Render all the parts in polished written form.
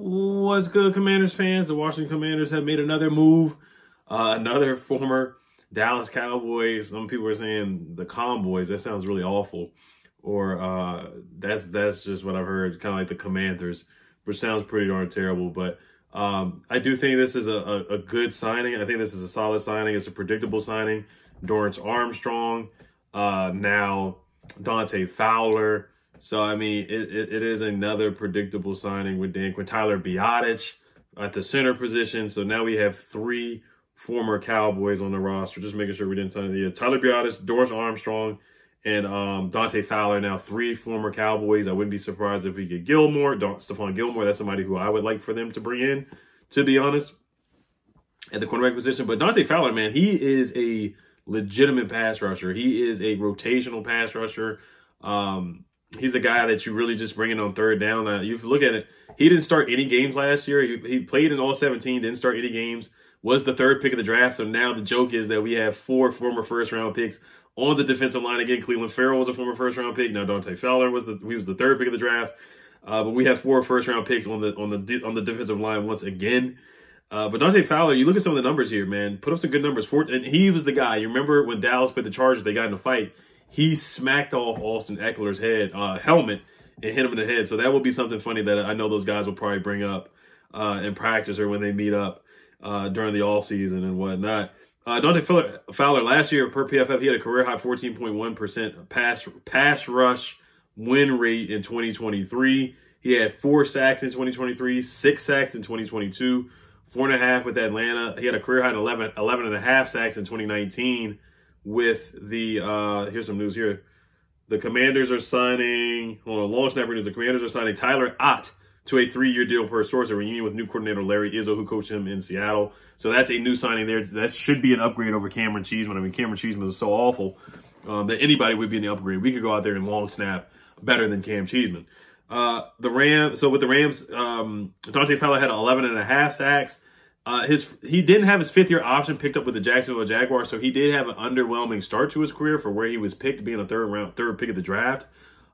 What's good, Commanders fans? The Washington Commanders have made another move. Another former Dallas Cowboys. Some people are saying the Comboys. That sounds really awful. Or that's just what I've heard, kind of like the Commanders, which sounds pretty darn terrible. But I do think this is a good signing. I think this is a solid signing. It's a predictable signing. Dorrance Armstrong, now Dante Fowler. So, I mean, it is another predictable signing with Dan Quinn. Tyler Biadasz at the center position. So now we have three former Cowboys on the roster. Just making sure we didn't sign it. Tyler Biadasz, Dorrance Armstrong, and Dante Fowler. Now three former Cowboys. I wouldn't be surprised if we get Stephon Gilmore. That's somebody who I would like for them to bring in, to be honest, at the cornerback position. But Dante Fowler, man, he is a legitimate pass rusher. He is a rotational pass rusher. He's a guy that you really just bring in on third down. You look at it, he didn't start any games last year. He played in all 17, didn't start any games, was the third pick of the draft. So now the joke is that we have four former first-round picks on the defensive line. Again, Cleveland Farrell was a former first-round pick. Now Dante Fowler was the third pick of the draft. But we have four first-round picks on the defensive line once again. But Dante Fowler, you look at some of the numbers here, man. Put up some good numbers. And he was the guy. You remember when Dallas played the Chargers, they got in a fight. He smacked off Austin Eckler's helmet and hit him in the head. So that will be something funny that I know those guys will probably bring up in practice or when they meet up during the offseason and whatnot. Dante Fowler last year per PFF, he had a career high 14.1% pass rush win rate in 2023. He had 4 sacks in 2023, 6 sacks in 2022, 4.5 with Atlanta. He had a career high 11.5 sacks in 2019. With the, here's some news here. The Commanders are signing, long snapper news, the Commanders are signing Tyler Ott to a 3-year deal per source, a reunion with new coordinator Larry Izzo, who coached him in Seattle. So that's a new signing there. That should be an upgrade over Cameron Cheeseman. I mean, Cameron Cheeseman was so awful that anybody would be in the upgrade. We could go out there and long snap better than Cam Cheeseman. With the Rams, Dante Fowler had 11.5 sacks. He didn't have his 5th-year option picked up with the Jacksonville Jaguars, so he did have an underwhelming start to his career for where he was picked, being a third pick of the draft.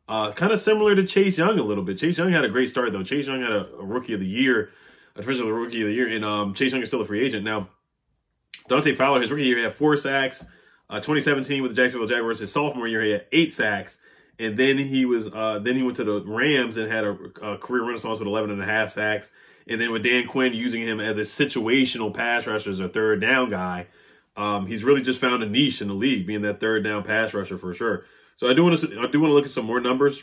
Kind of similar to Chase Young a little bit. Chase Young had a great start, though. Chase Young had a Rookie of the Year, a Defensive Rookie of the Year, and Chase Young is still a free agent. Now, Dante Fowler, his rookie year, he had 4 sacks. 2017 with the Jacksonville Jaguars, his sophomore year, he had 8 sacks. And then he went to the Rams and had a career renaissance with 11.5 sacks. And then with Dan Quinn using him as a situational pass rusher, as a third down guy, he's really just found a niche in the league, being that third down pass rusher for sure. So I do want to look at some more numbers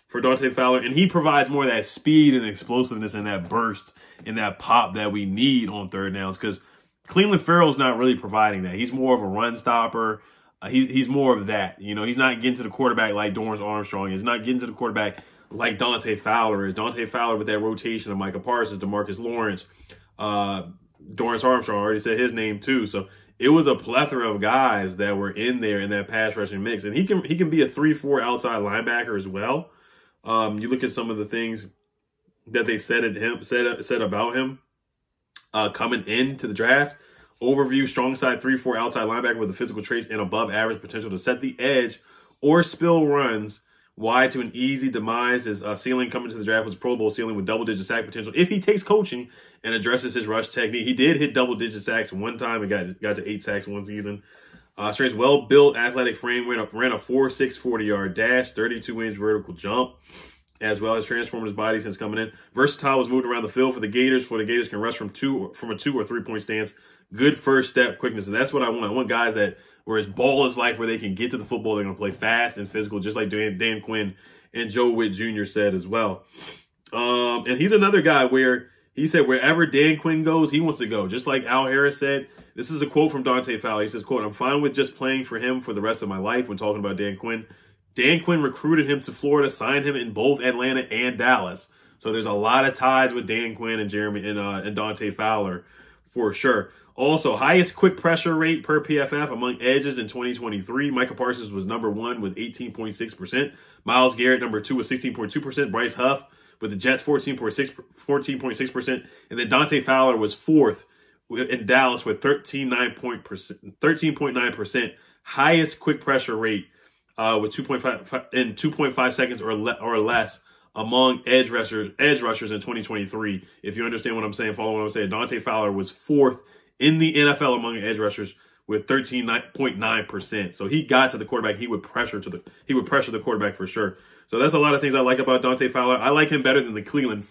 for Dante Fowler, and he provides more of that speed and explosiveness and that burst and that pop that we need on third downs, because Cleveland Farrell's not really providing that. He's more of a run stopper. He's more of that. You know, he's not getting to the quarterback like Dorrance Armstrong. He's not getting to the quarterback like Dante Fowler is. Dante Fowler with that rotation of Micah Parsons, DeMarcus Lawrence, Dorrance Armstrong, I already said his name too. So it was a plethora of guys that were in there in that pass rushing mix. And he can be a 3-4 outside linebacker as well. You look at some of the things that they said about him coming into the draft. Overview, strong side 3-4 outside linebacker with the physical traits and above average potential to set the edge or spill runs wide to an easy demise. His ceiling coming to the draft was Pro Bowl ceiling with double-digit sack potential if he takes coaching and addresses his rush technique. He did hit double-digit sacks one time and got to 8 sacks one season. Straight, well-built athletic frame, ran a 4.6 40-yard dash, 32-inch vertical jump, as well as transformed his body since coming in. Versatile, was moved around the field for the Gators. For the Gators can rush from a 2 or 3-point stance. Good first step quickness, and that's what I want. I want guys that where his ball is like, where they can get to the football, they're going to play fast and physical, just like Dan Quinn and Joe Witt Jr. said as well. And he's another guy where he said wherever Dan Quinn goes, he wants to go. Just like Al Harris said, this is a quote from Dante Fowler. He says, quote, "I'm fine with just playing for him for the rest of my life," when talking about Dan Quinn. Dan Quinn recruited him to Florida, signed him in both Atlanta and Dallas. So there's a lot of ties with Dan Quinn and Dante Fowler for sure. Also, highest quick pressure rate per PFF among edges in 2023. Micah Parsons was number 1 with 18.6%. Myles Garrett, number 2 with 16.2%. Bryce Huff with the Jets, 14.6%. And then Dante Fowler was 4th in Dallas with 13.9%. Highest quick pressure rate with 2.5 seconds or less among edge rushers in 2023. If you understand what I'm saying, follow what I'm saying. Dante Fowler was 4th in the NFL among edge rushers with 13.9%. So he got to the quarterback. He would pressure the quarterback for sure. So that's a lot of things I like about Dante Fowler. I like him better than the Cleveland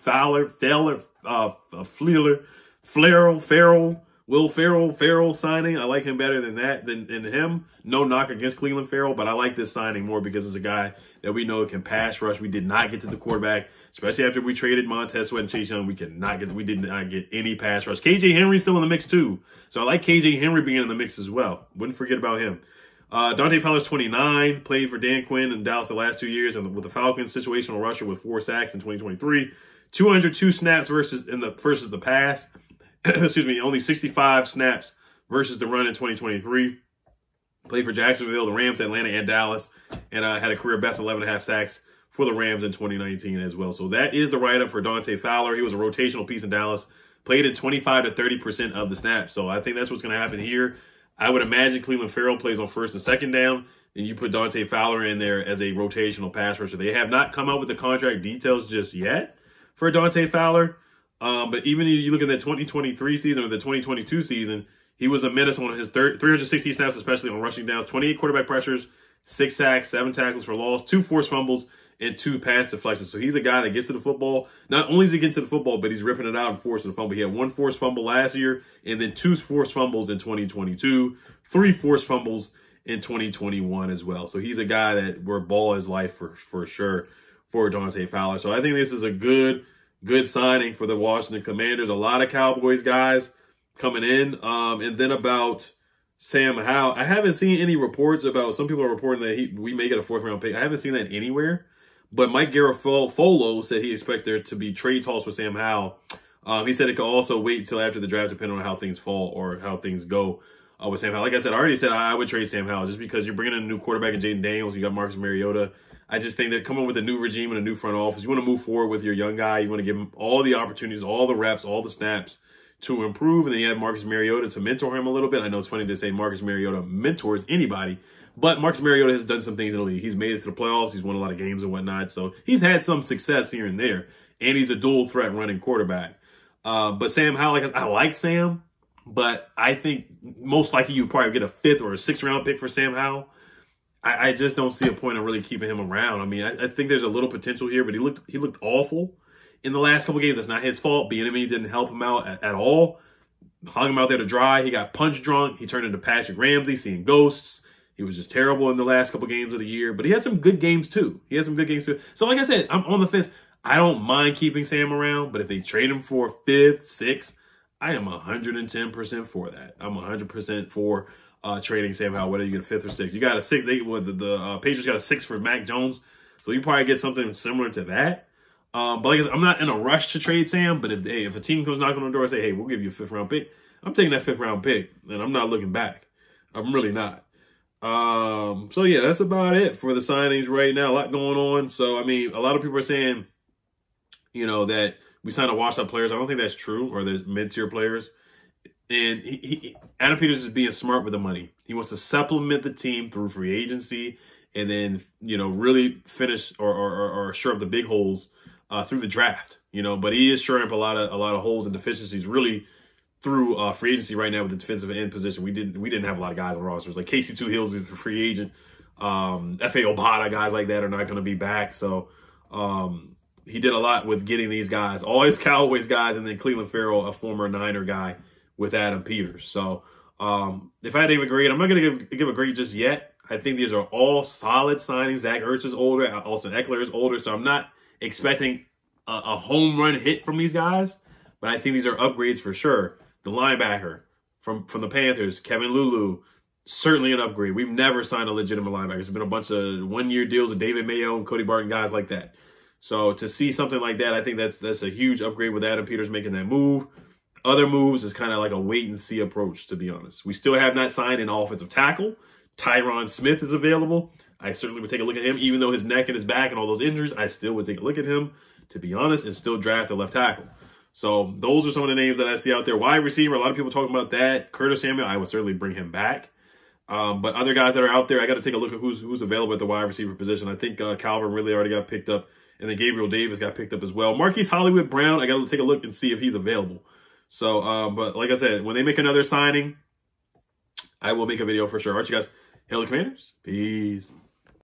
Will Ferrell signing. I like him better than that, than him. No knock against Cleveland Ferrell, but I like this signing more because it's a guy that we know can pass rush. We did not get to the quarterback, especially after we traded Montez Sweat and Chase Young. We did not get any pass rush. KJ Henry's still in the mix too. So I like KJ Henry being in the mix as well. Wouldn't forget about him. Dante Fowler's 29, played for Dan Quinn in Dallas the last 2 years, and with the Falcons, situational rusher with 4 sacks in 2023, 202 snaps versus the pass. Excuse me, only 65 snaps versus the run in 2023. Played for Jacksonville, the Rams, Atlanta, and Dallas, and had a career best 11.5 sacks for the Rams in 2019 as well. So that is the write-up for Dante Fowler. He was a rotational piece in Dallas, played at 25 to 30% of the snaps. So I think that's what's going to happen here. I would imagine Cleveland Ferrell plays on first and second down, and you put Dante Fowler in there as a rotational pass rusher. They have not come out with the contract details just yet for Dante Fowler. But even if you look at the 2023 season or the 2022 season, he was a menace on his 360 snaps, especially on rushing downs, 28 quarterback pressures, 6 sacks, 7 tackles for loss, 2 forced fumbles, and 2 pass deflections. So he's a guy that gets to the football. Not only is he getting to the football, but he's ripping it out and forcing the fumble. He had 1 forced fumble last year, and then 2 forced fumbles in 2022, 3 forced fumbles in 2021 as well. So he's a guy that where ball is life for sure for Dante Fowler. So I think this is a good signing for the Washington Commanders. A lot of Cowboys guys coming in. And then about Sam Howell, I haven't seen any reports about, some people are reporting that we may get a 4th round pick. I haven't seen that anywhere. But Mike Garafolo said he expects there to be trade talks with Sam Howell. He said it could also wait until after the draft, depending on how things fall or how things go with Sam Howell. Like I said, I already said I would trade Sam Howell just because you're bringing in a new quarterback in Jaden Daniels. You got Marcus Mariota. I just think that coming with a new regime and a new front office, you want to move forward with your young guy. You want to give him all the opportunities, all the reps, all the snaps to improve. And then you have Marcus Mariota to mentor him a little bit. I know it's funny to say Marcus Mariota mentors anybody, but Marcus Mariota has done some things in the league. He's made it to the playoffs. He's won a lot of games and whatnot. So he's had some success here and there. And he's a dual threat running quarterback. But Sam Howell, I like Sam, but I think most likely you probably get a 5th or a 6th round pick for Sam Howell. I just don't see a point of really keeping him around. I mean, I think there's a little potential here, but he looked awful in the last couple games. That's not his fault. Bieniemy didn't help him out at all. Hung him out there to dry. He got punch drunk. He turned into Patrick Ramsey, seeing ghosts. He was just terrible in the last couple games of the year, but he had some good games too. So like I said, I'm on the fence. I don't mind keeping Sam around, but if they trade him for 5th, 6th, I am 110% for that. I'm 100% for trading Sam Howell, whether you get a 5th or 6th. You got a 6th. The Patriots got a 6th for Mac Jones, so you probably get something similar to that. But like I said, I'm not in a rush to trade Sam. But if a team comes knocking on the door and say, "Hey, we'll give you a 5th round pick," I'm taking that 5th round pick, and I'm not looking back. I'm really not. So yeah, that's about it for the signings right now. A lot going on. So I mean, a lot of people are saying, that we signed a washed-up players. I don't think that's true, or there's mid-tier players. And Adam Peters is being smart with the money. He wants to supplement the team through free agency and then, really finish or shore up the big holes through the draft, But he is shoring up a lot of holes and deficiencies really through free agency right now with the defensive end position. We didn't have a lot of guys on rosters. Like Casey Two Hills is a free agent. F.A. Obata, guys like that are not going to be back. So he did a lot with getting these guys, all his Cowboys guys, and then Cleveland Ferrell, a former Niner guy, with Adam Peters. So if I had to give a grade, I'm not going to give a grade just yet. I think these are all solid signings. Zach Ertz is older. Austin Eckler is older. So I'm not expecting a home run hit from these guys. But I think these are upgrades for sure. The linebacker from the Panthers, Kevin Lulu, certainly an upgrade. We've never signed a legitimate linebacker. There's been a bunch of one-year deals with David Mayo and Cody Barton, guys like that. So to see something like that, I think that's a huge upgrade with Adam Peters making that move. Other moves is kind of like a wait-and-see approach, to be honest. We still have not signed an offensive tackle. Tyron Smith is available. I certainly would take a look at him. Even though his neck and his back and all those injuries, I still would take a look at him, to be honest, and still draft a left tackle. So those are some of the names that I see out there. Wide receiver, a lot of people talking about that. Curtis Samuel, I would certainly bring him back. But other guys that are out there, I got to take a look at who's available at the wide receiver position. I think Calvin really already got picked up And then Gabriel Davis got picked up as well. Marquise Hollywood Brown, I got to take a look and see if he's available. So, but like I said, when they make another signing, I will make a video for sure. All right, you guys. Hail the Commanders. Peace.